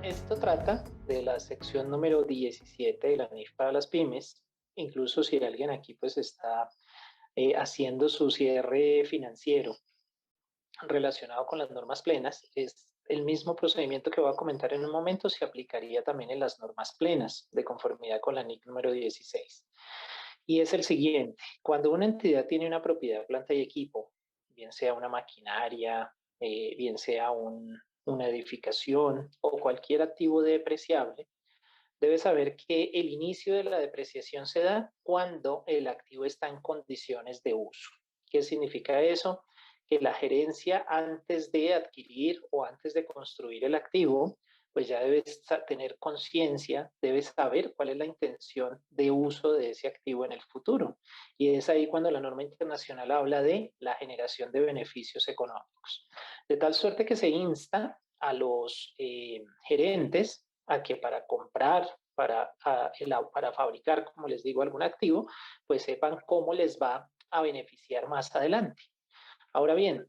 Esto trata de la sección número 17 de la NIF para las pymes. Incluso si alguien aquí pues está haciendo su cierre financiero relacionado con las normas plenas, es el mismo procedimiento que voy a comentar en un momento, se aplicaría también en las normas plenas de conformidad con la NIC número 16. Y es el siguiente: cuando una entidad tiene una propiedad, planta y equipo, bien sea una maquinaria, bien sea una edificación o cualquier activo depreciable, debe saber que el inicio de la depreciación se da cuando el activo está en condiciones de uso. ¿Qué significa eso? Que la gerencia, antes de adquirir o antes de construir el activo, pues ya debe tener conciencia, debe saber cuál es la intención de uso de ese activo en el futuro. Y es ahí cuando la norma internacional habla de la generación de beneficios económicos. De tal suerte que se insta a los gerentes a que para comprar, para fabricar, como les digo, algún activo, pues sepan cómo les va a beneficiar más adelante. Ahora bien,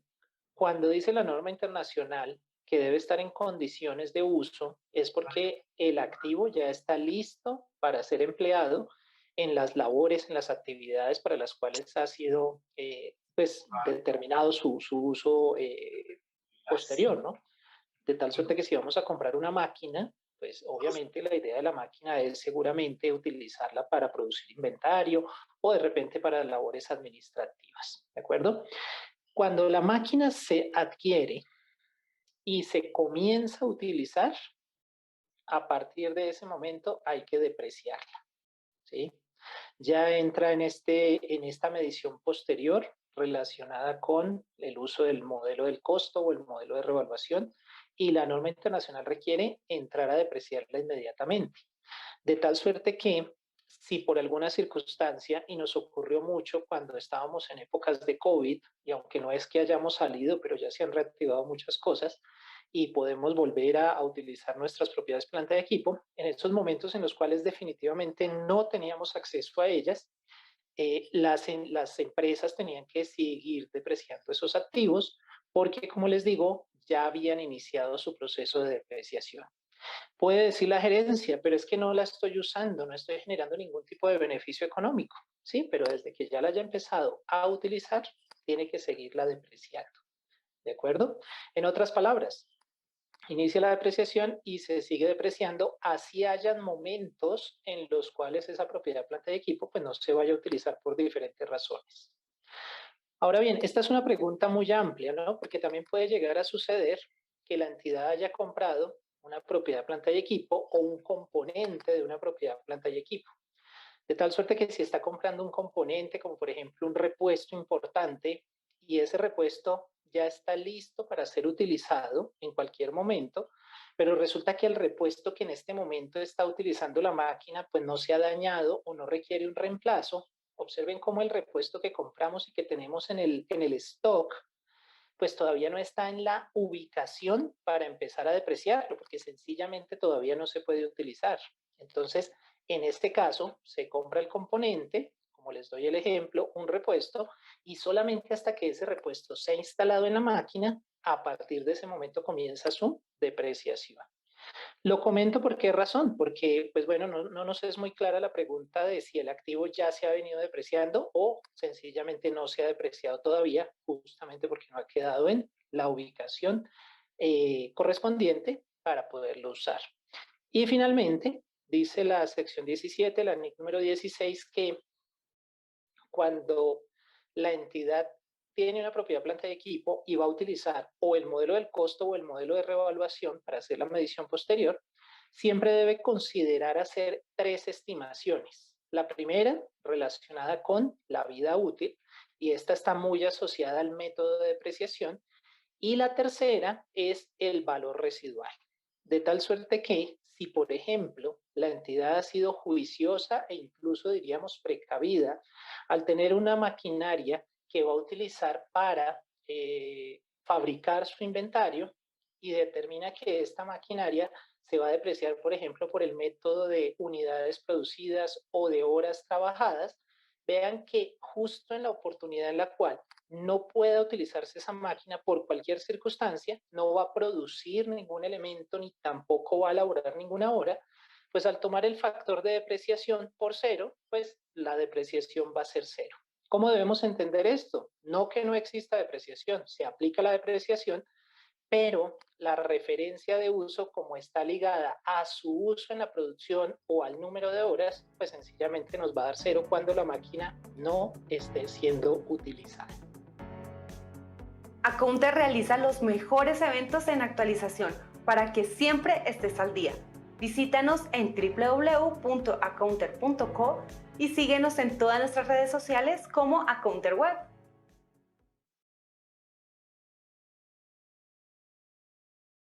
cuando dice la norma internacional que debe estar en condiciones de uso, es porque el activo ya está listo para ser empleado en las labores, en las actividades para las cuales ha sido pues determinado su uso posterior, ¿no? De tal suerte que si vamos a comprar una máquina, pues obviamente la idea de la máquina es seguramente utilizarla para producir inventario o de repente para labores administrativas, ¿de acuerdo? Cuando la máquina se adquiere y se comienza a utilizar, a partir de ese momento hay que depreciarla, ¿sí? Ya entra en esta medición posterior relacionada con el uso del modelo del costo o el modelo de revaluación, y la norma internacional requiere entrar a depreciarla inmediatamente. De tal suerte que si por alguna circunstancia, y nos ocurrió mucho cuando estábamos en épocas de COVID, y aunque no es que hayamos salido, pero ya se han reactivado muchas cosas y podemos volver a utilizar nuestras propiedades planta de equipo, en estos momentos en los cuales definitivamente no teníamos acceso a ellas, las empresas tenían que seguir depreciando esos activos porque, como les digo, ya habían iniciado su proceso de depreciación. Puede decir la gerencia, pero es que no la estoy usando, no estoy generando ningún tipo de beneficio económico. Sí, pero desde que ya la haya empezado a utilizar, tiene que seguirla depreciando. ¿De acuerdo? En otras palabras, inicia la depreciación y se sigue depreciando, así hayan momentos en los cuales esa propiedad, planta y equipo pues no se vaya a utilizar por diferentes razones. Ahora bien, esta es una pregunta muy amplia, ¿no? Porque también puede llegar a suceder que la entidad haya comprado una propiedad, planta y equipo o un componente de una propiedad, planta y equipo. De tal suerte que si está comprando un componente, como por ejemplo un repuesto importante, y ese repuesto ya está listo para ser utilizado en cualquier momento, pero resulta que el repuesto que en este momento está utilizando la máquina, pues no se ha dañado o no requiere un reemplazo. Observen cómo el repuesto que compramos y que tenemos en el stock, pues todavía no está en la ubicación para empezar a depreciarlo, porque sencillamente todavía no se puede utilizar. Entonces, en este caso, se compra el componente, como les doy el ejemplo, un repuesto, y solamente hasta que ese repuesto sea instalado en la máquina, a partir de ese momento comienza su depreciación. Lo comento por qué razón, porque pues bueno, no nos es muy clara la pregunta de si el activo ya se ha venido depreciando o sencillamente no se ha depreciado todavía, justamente porque no ha quedado en la ubicación correspondiente para poderlo usar. Y finalmente, dice la sección 17, la NIC número 16, que cuando la entidad tiene una propiedad, planta de equipo y va a utilizar o el modelo del costo o el modelo de revaluación para hacer la medición posterior, siempre debe considerar hacer tres estimaciones. La primera, relacionada con la vida útil, y esta está muy asociada al método de depreciación, y la tercera es el valor residual. De tal suerte que si, por ejemplo, la entidad ha sido juiciosa e incluso diríamos precavida al tener una maquinaria que va a utilizar para fabricar su inventario y determina que esta maquinaria se va a depreciar, por ejemplo, por el método de unidades producidas o de horas trabajadas, vean que justo en la oportunidad en la cual no pueda utilizarse esa máquina por cualquier circunstancia, no va a producir ningún elemento ni tampoco va a elaborar ninguna hora, pues al tomar el factor de depreciación por cero, pues la depreciación va a ser cero. ¿Cómo debemos entender esto? No que no exista depreciación, se aplica la depreciación, pero la referencia de uso, como está ligada a su uso en la producción o al número de horas, pues sencillamente nos va a dar cero cuando la máquina no esté siendo utilizada. Accounter realiza los mejores eventos en actualización para que siempre estés al día. Visítanos en www.accounter.co y síguenos en todas nuestras redes sociales como Accounter Web.